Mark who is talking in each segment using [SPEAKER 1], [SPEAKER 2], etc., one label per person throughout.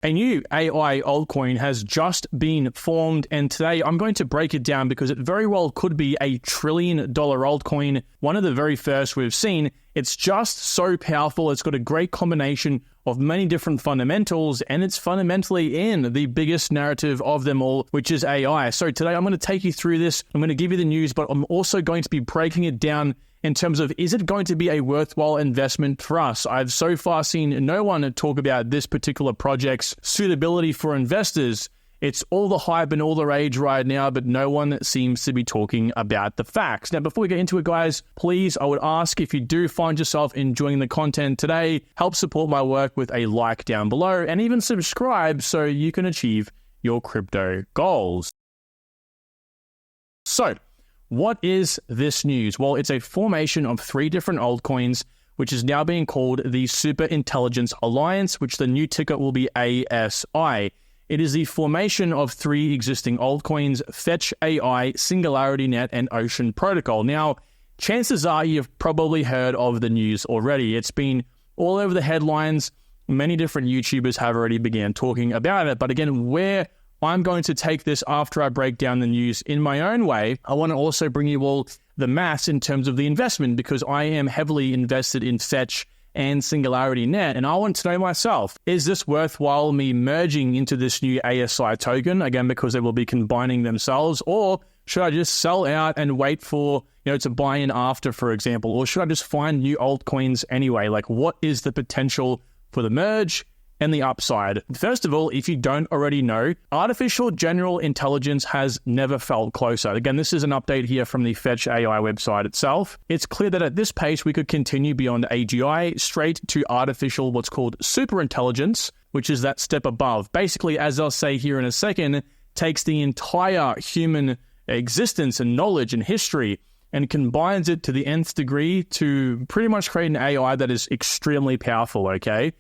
[SPEAKER 1] A new AI altcoin has just been formed, and today I'm going to break it down because it very well could be a $1 trillion altcoin, one of the very first we've seen. It's just so powerful. It's got a great combination of many different fundamentals, and it's fundamentally in the biggest narrative of them all, which is AI. So today I'm going to take you through this. I'm going to give you the news, but I'm also going to be breaking it down in terms of, is it going to be a worthwhile investment for us? I've so far seen no one talk about this particular project's suitability for investors. It's all the hype and all the rage right now, but no one seems to be talking about the facts. Now, before we get into it, guys, please, I would ask, if you do find yourself enjoying the content today, help support my work with a like down below and even subscribe so you can achieve your crypto goals. So, what is this news? Well, it's a formation of 3 different altcoins, which is now being called the Super Intelligence Alliance, which the new ticker will be ASI. It is the formation of 3 existing altcoins: Fetch AI, SingularityNET, and Ocean Protocol. Now, chances are you've probably heard of the news already. It's been all over the headlines. Many different YouTubers have already began talking about it. But again, where I'm going to take this after I break down the news in my own way, I want to also bring you all the maths in terms of the investment, because I am heavily invested in Fetch and SingularityNET, and I want to know myself, is this worthwhile me merging into this new ASI token, again, because they will be combining themselves, or should I just sell out and wait for, to buy in after, for example, or should I just find new altcoins anyway? Like, what is the potential for the merge and the upside? First of all, if you don't already know, artificial general intelligence has never felt closer. Again, this is an update here from the Fetch AI website itself. It's clear that at this pace, we could continue beyond AGI straight to artificial, what's called super intelligence, which is that step above. Basically, as I'll say here in a second, takes the entire human existence and knowledge and history and combines it to the nth degree to pretty much create an AI that is extremely powerful, okay?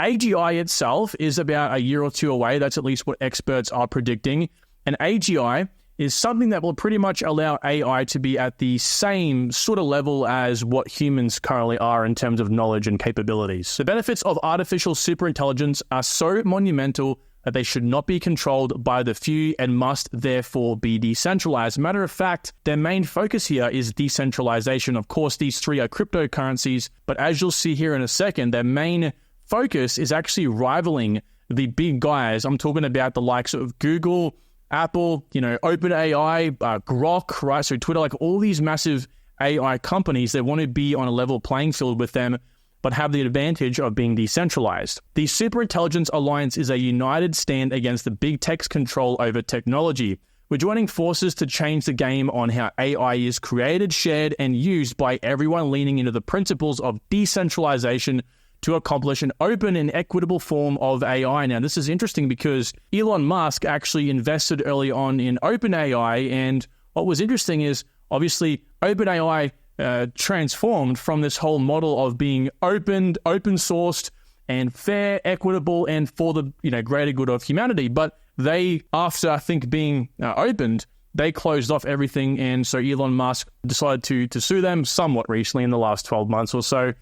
[SPEAKER 1] AGI itself is about a year or 2 away. That's at least what experts are predicting. And AGI is something that will pretty much allow AI to be at the same sort of level as what humans currently are in terms of knowledge and capabilities. The benefits of artificial superintelligence are so monumental that they should not be controlled by the few and must therefore be decentralized. Matter of fact, their main focus here is decentralization. Of course, these 3 are cryptocurrencies, but as you'll see here in a second, their main focus is actually rivaling the big guys. I'm talking about the likes of Google, Apple, OpenAI, Grok, right? So Twitter, like all these massive AI companies, they want to be on a level playing field with them, but have the advantage of being decentralized. The Superintelligence Alliance is a united stand against the big tech's control over technology. We're joining forces to change the game on how AI is created, shared, and used by everyone, leaning into the principles of decentralization to accomplish an open and equitable form of AI. Now, this is interesting because Elon Musk actually invested early on in OpenAI, and what was interesting is, obviously, OpenAI transformed from this whole model of being open-sourced, and fair, equitable, and for the greater good of humanity. But they, after I think being opened, they closed off everything, and so Elon Musk decided to sue them somewhat recently in the last 12 months or so.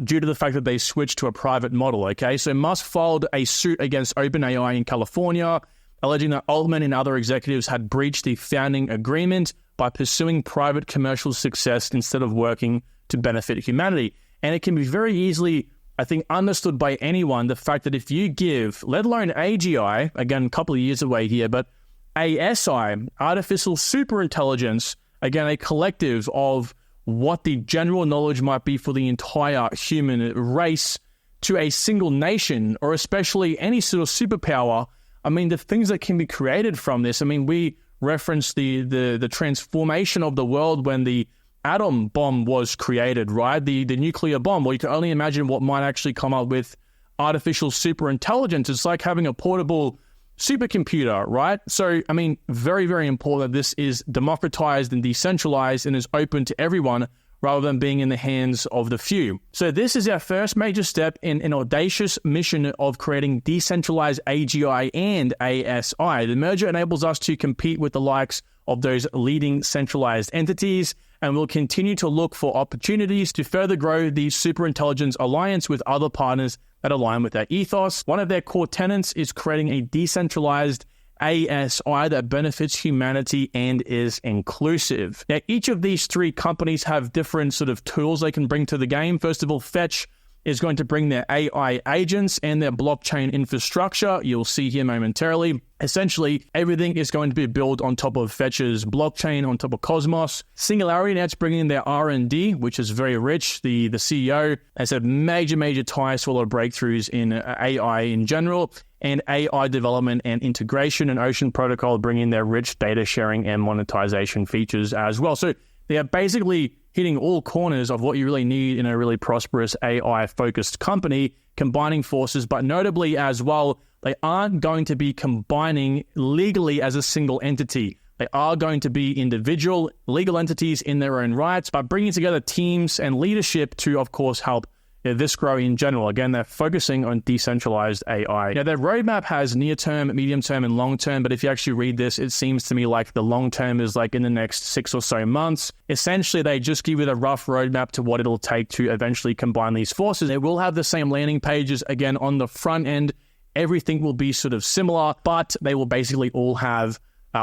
[SPEAKER 1] Due to the fact that they switched to a private model, okay? So Musk filed a suit against OpenAI in California, alleging that Altman and other executives had breached the founding agreement by pursuing private commercial success instead of working to benefit humanity. And it can be very easily, I think, understood by anyone, the fact that if you give, let alone AGI, again, a couple of years away here, but ASI, artificial superintelligence, again, a collective of what the general knowledge might be for the entire human race, to a single nation, or especially any sort of superpower. I mean, the things that can be created from this, I mean, we reference the transformation of the world when the atom bomb was created, right? The nuclear bomb. Well, you can only imagine what might actually come up with artificial superintelligence. It's like having a portable supercomputer, right? So, I mean, very, very important that this is democratized and decentralized and is open to everyone rather than being in the hands of the few. So this is our first major step in an audacious mission of creating decentralized AGI and ASI. The merger enables us to compete with the likes of those leading centralized entities. and will continue to look for opportunities to further grow the Superintelligence Alliance with other partners that align with their ethos. One of their core tenets is creating a decentralized ASI that benefits humanity and is inclusive. Now, each of these three companies have different sort of tools they can bring to the game. First of all, Fetch is going to bring their AI agents and their blockchain infrastructure. You'll see here momentarily. Essentially, everything is going to be built on top of Fetch's blockchain, on top of Cosmos. SingularityNet's bringing their R&D, which is very rich. The CEO has had major ties to a lot of breakthroughs in AI in general, and AI development and integration, and Ocean Protocol bringing their rich data sharing and monetization features as well. So they are basically hitting all corners of what you really need in a really prosperous AI-focused company, combining forces, but notably as well, they aren't going to be combining legally as a single entity. They are going to be individual legal entities in their own rights, but bringing together teams and leadership to, of course, help this grow in general. Again, they're focusing on decentralized AI. Now, their roadmap has near-term, medium-term, and long-term, but if you actually read this, it seems to me like the long-term is like in the next 6 or so months. Essentially, they just give you a rough roadmap to what it'll take to eventually combine these forces. It will have the same landing pages, again, on the front end. Everything will be sort of similar, but they will basically all have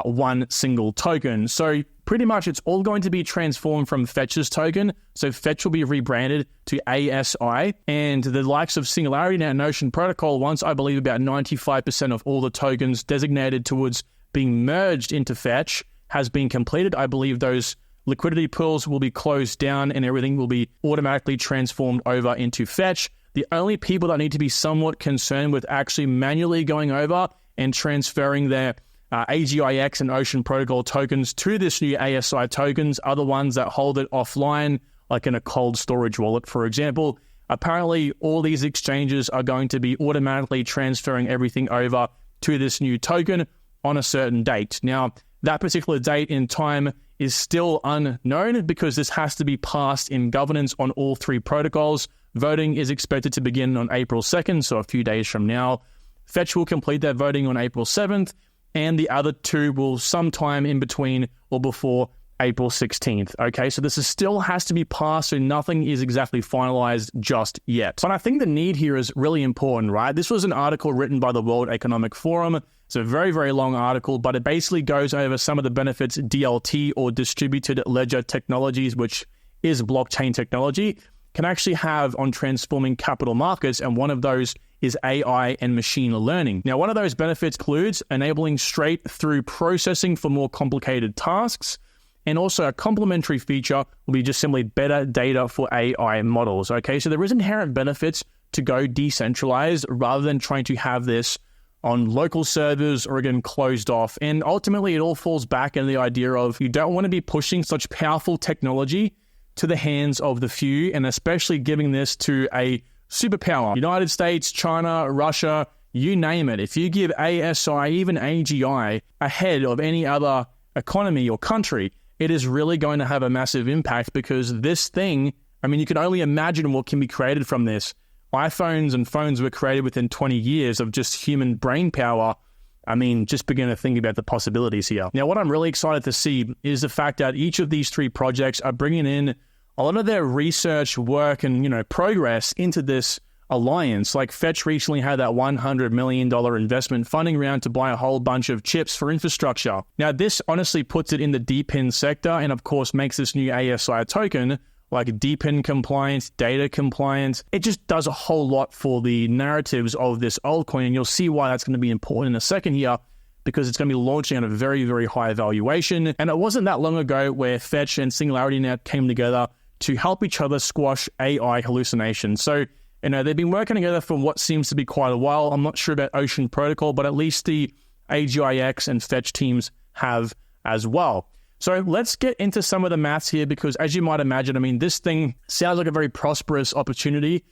[SPEAKER 1] one single token. So pretty much it's all going to be transformed from Fetch's token. So Fetch will be rebranded to ASI, and the likes of SingularityNET and Ocean Protocol, once I believe about 95% of all the tokens designated towards being merged into Fetch has been completed. I believe those liquidity pools will be closed down and everything will be automatically transformed over into Fetch. The only people that need to be somewhat concerned with actually manually going over and transferring their AGIX and Ocean Protocol tokens to this new ASI tokens are the ones that hold it offline, like in a cold storage wallet, for example. Apparently, all these exchanges are going to be automatically transferring everything over to this new token on a certain date. Now, that particular date in time is still unknown because this has to be passed in governance on all three protocols. Voting is expected to begin on April 2nd, so a few days from now. Fetch will complete their voting on April 7th, and the other two will sometime in between or before April 16th. Okay, so this still has to be passed, so nothing is exactly finalized just yet. But I think the need here is really important, right? This was an article written by the World Economic Forum. It's a very long article, but it basically goes over some of the benefits DLT, or distributed ledger technologies, which is blockchain technology, can actually have on transforming capital markets, and one of those is AI and machine learning. Now, one of those benefits includes enabling straight-through processing for more complicated tasks, and also a complementary feature will be just simply better data for AI models. Okay, so there is inherent benefits to go decentralized rather than trying to have this on local servers or again closed off. And ultimately, it all falls back in the idea of you don't want to be pushing such powerful technology to the hands of the few, and especially giving this to a superpower. United States, China, Russia, you name it. If you give ASI, even AGI, ahead of any other economy or country, it is really going to have a massive impact, because this thing, I mean, you can only imagine what can be created from this. iPhones and phones were created within 20 years of just human brain power. I mean, just begin to think about the possibilities here. Now, what I'm really excited to see is the fact that each of these three projects are bringing in a lot of their research work and, progress into this alliance. Like Fetch recently had that $100 million investment funding round to buy a whole bunch of chips for infrastructure. Now, this honestly puts it in the DePIN sector, and of course makes this new ASI token like DePIN compliant, data compliant. It just does a whole lot for the narratives of this altcoin, and you'll see why that's going to be important in a second here, because it's going to be launching at a very high valuation. And it wasn't that long ago where Fetch and SingularityNet came together to help each other squash AI hallucinations. So, they've been working together for what seems to be quite a while. I'm not sure about Ocean Protocol, but at least the AGIX and Fetch teams have as well. So let's get into some of the maths here, because as you might imagine, I mean, this thing sounds like a very prosperous opportunity,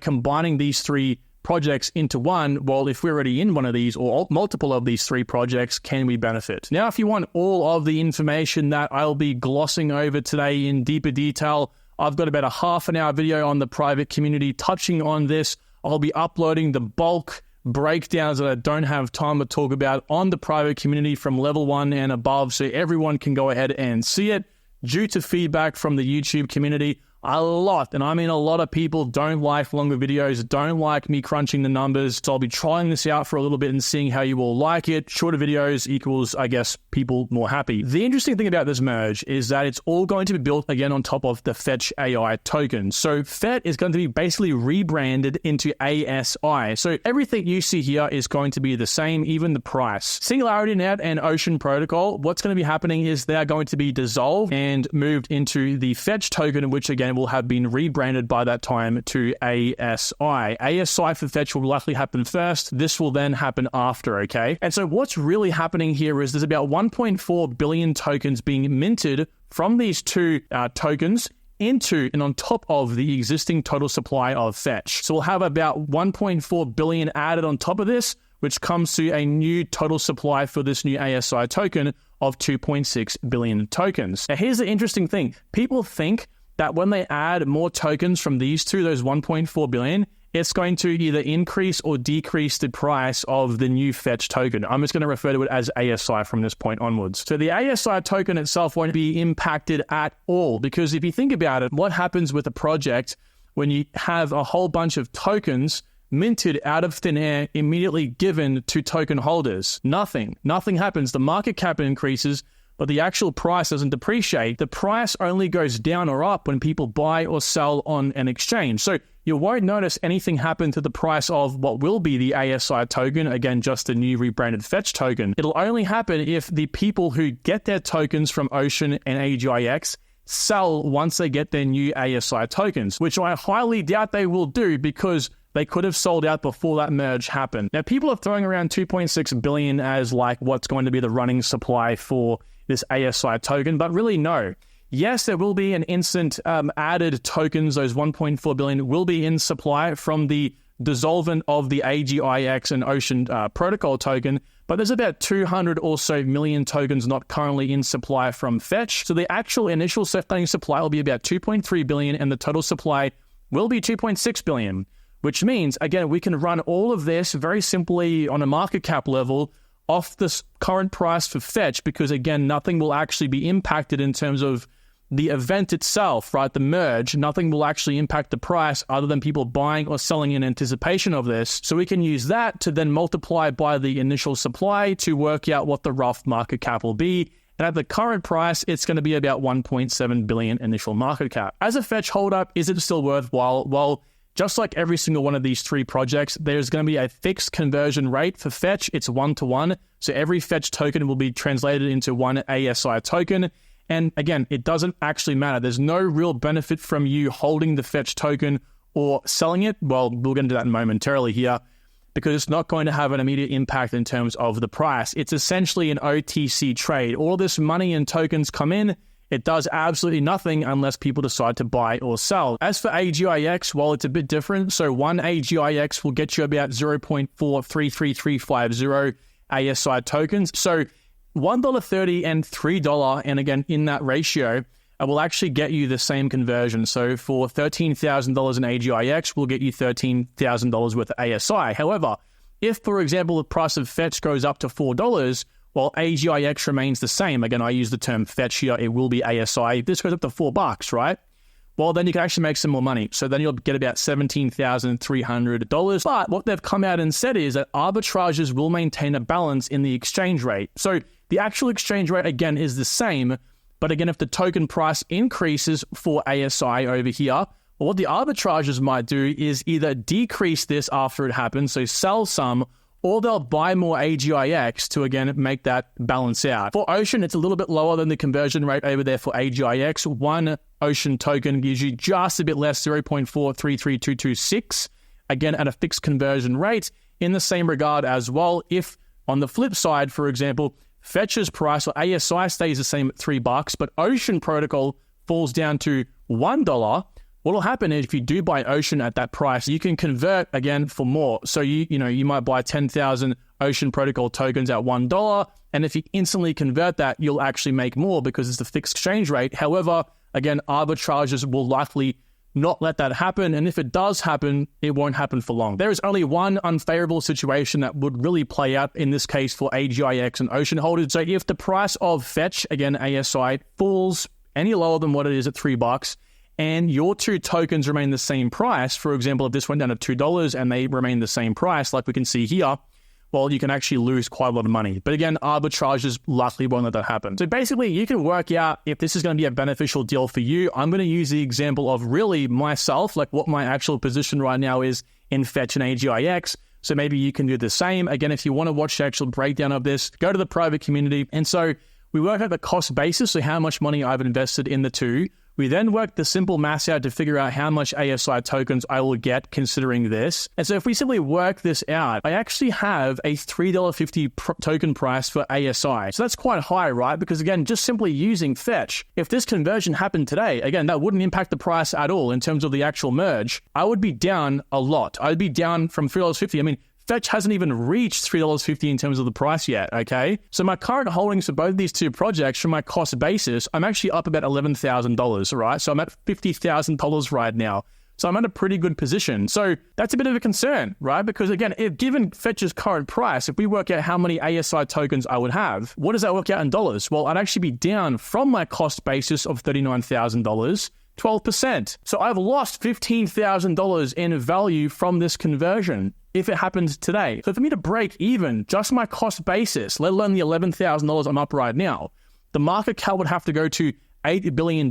[SPEAKER 1] combining these three projects into one. Well, if we're already in one of these or multiple of these three projects, can we benefit? Now, if you want all of the information that I'll be glossing over today in deeper detail, I've got about a half-an-hour video on the private community touching on this. I'll be uploading the bulk breakdowns that I don't have time to talk about on the private community from level 1 and above, so everyone can go ahead and see it. due to feedback from the YouTube community. A lot, and I mean a lot of people don't like longer videos, don't like me crunching the numbers, so I'll be trying this out for a little bit and seeing how you all like it. Shorter videos equals, I guess, people more happy. The interesting thing about this merge is that it's all going to be built again on top of the Fetch AI token. So FET is going to be basically rebranded into ASI. So everything you see here is going to be the same, even the price. SingularityNET and Ocean Protocol, what's going to be happening is they are going to be dissolved and moved into the Fetch token, which again will have been rebranded by that time to ASI. ASI for Fetch will likely happen first. This will then happen after, okay? And so what's really happening here is there's about 1.4 billion tokens being minted from these two tokens into and on top of the existing total supply of Fetch. So we'll have about 1.4 billion added on top of this, which comes to a new total supply for this new ASI token of 2.6 billion tokens. Now here's the interesting thing. People think that when they add more tokens from these two, those 1.4 billion, it's going to either increase or decrease the price of the new Fetch token. I'm just going to refer to it as ASI from this point onwards. So the ASI token itself won't be impacted at all, because if you think about it, what happens with a project when you have a whole bunch of tokens minted out of thin air immediately given to token holders? Nothing happens. The market cap increases, but the actual price doesn't depreciate. The price only goes down or up when people buy or sell on an exchange. So you won't notice anything happen to the price of what will be the ASI token, again, just a new rebranded Fetch token. It'll only happen if the people who get their tokens from Ocean and AGIX sell once they get their new ASI tokens, which I highly doubt they will do because they could have sold out before that merge happened. Now, people are throwing around 2.6 billion as like what's going to be the running supply for this ASI token, but really no. Yes, there will be an instant added tokens. Those 1.4 billion will be in supply from the dissolvent of the AGIX and Ocean Protocol token, but there's about 200 or so million tokens not currently in supply from Fetch. So the actual initial self-funding supply will be about 2.3 billion, and the total supply will be 2.6 billion, which means, again, we can run all of this very simply on a market cap level off this current price for Fetch, because again, nothing will actually be impacted in terms of the event itself, right? The merge, nothing will actually impact the price other than people buying or selling in anticipation of this. So we can use that to then multiply by the initial supply to work out what the rough market cap will be. And at the current price, it's going to be about 1.7 billion initial market cap. As a Fetch holder, is it still worthwhile? Well, just like every single one of these three projects, there's going to be a fixed conversion rate for Fetch. It's 1-to-1. So every Fetch token will be translated into one ASI token. And again, it doesn't actually matter. There's no real benefit from you holding the Fetch token or selling it. Well, we'll get into that momentarily here, because it's not going to have an immediate impact in terms of the price. It's essentially an OTC trade. All this money and tokens come in. It does absolutely nothing unless people decide to buy or sell. As for AGIX, well, it's a bit different. So one AGIX will get you about 0.433350 ASI tokens. So $1.30 and $3, and again, in that ratio, will actually get you the same conversion. So for $13,000 in AGIX, we'll get you $13,000 worth of ASI. However, if, for example, the price of Fetch goes up to $4, while AGIX remains the same, again, I use the term Fetch here, it will be ASI. If this goes up to $4, right? Well, then you can actually make some more money. So then you'll get about $17,300. But what they've come out and said is that arbitrages will maintain a balance in the exchange rate. So the actual exchange rate, again, is the same. But again, if the token price increases for ASI over here, well, what the arbitrages might do is either decrease this after it happens, so sell some, or they'll buy more AGIX to, again, make that balance out. For Ocean, it's a little bit lower than the conversion rate over there for AGIX. One Ocean token gives you just a bit less, 0.433226, again, at a fixed conversion rate. In the same regard as well, if on the flip side, for example, Fetch's price or ASI stays the same at $3, but Ocean Protocol falls down to $1, what will happen is if you do buy Ocean at that price, you can convert again for more. So you might buy 10,000 Ocean Protocol tokens at $1, and if you instantly convert that, you'll actually make more because it's the fixed exchange rate. However, again, arbitrages will likely not let that happen, and if it does happen, it won't happen for long. There is only one unfavorable situation that would really play out in this case for AGIX and Ocean holders. So if the price of Fetch, again ASI, falls any lower than what it is at $3, and your two tokens remain the same price, for example, if this went down to $2 and they remain the same price, like we can see here, well, you can actually lose quite a lot of money. But again, arbitrages likely won't let that happen. So basically, you can work out if this is going to be a beneficial deal for you. I'm going to use the example of really myself, like what my actual position right now is in Fetch and AGIX. So maybe you can do the same. Again, if you want to watch the actual breakdown of this, go to the private community. And so we work out the cost basis, so how much money I've invested in the two. We then work the simple math out to figure out how much ASI tokens I will get considering this. And so if we simply work this out, I actually have a $3.50 token price for ASI. So that's quite high, right? Because again, just simply using Fetch, if this conversion happened today, again, that wouldn't impact the price at all in terms of the actual merge. I would be down a lot. I'd be down from $3.50. I mean, Fetch hasn't even reached $3.50 in terms of the price yet, okay? So my current holdings for both of these two projects, from my cost basis, I'm actually up about $11,000, right? So I'm at $50,000 right now. So I'm at a pretty good position. So that's a bit of a concern, right? Because again, if given Fetch's current price, if we work out how many ASI tokens I would have, what does that work out in dollars? Well, I'd actually be down from my cost basis of $39,000, 12%. So I've lost $15,000 in value from this conversion if it happens today. So for me to break even, just my cost basis, let alone the $11,000 I'm up right now, the market cap would have to go to $8 billion,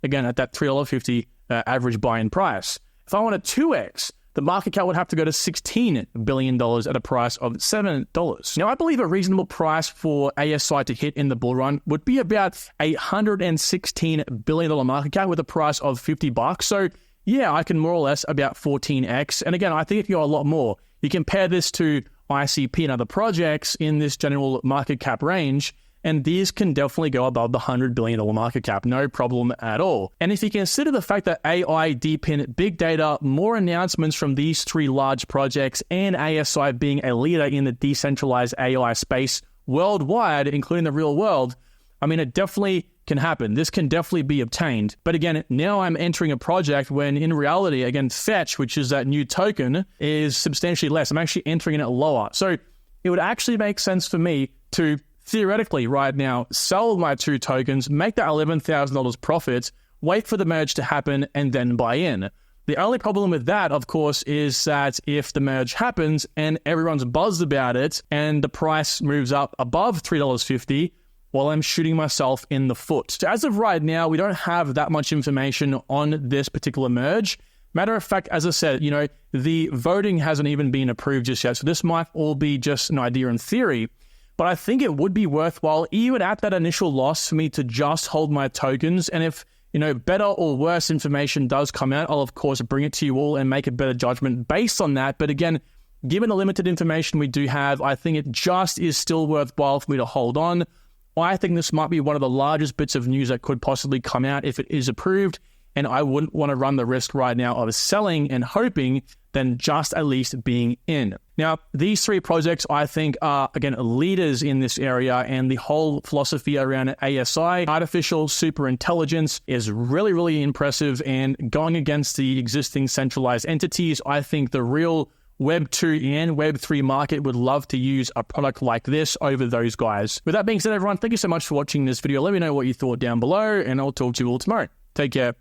[SPEAKER 1] again, at that $3.50 average buy-in price. If I want a 2x, the market cap would have to go to $16 billion at a price of $7. Now, I believe a reasonable price for ASI to hit in the bull run would be about a $116 billion market cap with a price of $50. So yeah, I can more or less about 14x. And again, I think if you go a lot more, you compare this to ICP and other projects in this general market cap range, and these can definitely go above the $100 billion market cap, no problem at all. And if you consider the fact that AI, DeepIn, big data, more announcements from these three large projects, and ASI being a leader in the decentralized AI space worldwide, including the real world, I mean, it definitely can happen. This can definitely be obtained. But again, now I'm entering a project when in reality, again, Fetch, which is that new token, is substantially less. I'm actually entering it lower. So it would actually make sense for me to theoretically right now sell my two tokens, make that $11,000 profit, wait for the merge to happen, and then buy in. The only problem with that, of course, is that if the merge happens and everyone's buzzed about it and the price moves up above $3.50, well, I'm shooting myself in the foot. So as of right now, we don't have that much information on this particular merge. Matter of fact, as I said, the voting hasn't even been approved just yet. So this might all be just an idea in theory. But I think it would be worthwhile, even at that initial loss, for me to just hold my tokens. And if, better or worse information does come out, I'll, of course, bring it to you all and make a better judgment based on that. But again, given the limited information we do have, I think it just is still worthwhile for me to hold on. I think this might be one of the largest bits of news that could possibly come out if it is approved, and I wouldn't want to run the risk right now of selling and hoping than just at least being in. Now, these three projects, I think, are, again, leaders in this area, and the whole philosophy around ASI, artificial super intelligence, is really, really impressive, and going against the existing centralized entities, I think the real Web 2 and Web 3 market would love to use a product like this over those guys. With that being said, everyone, thank you so much for watching this video. Let me know what you thought down below, and I'll talk to you all tomorrow. Take care.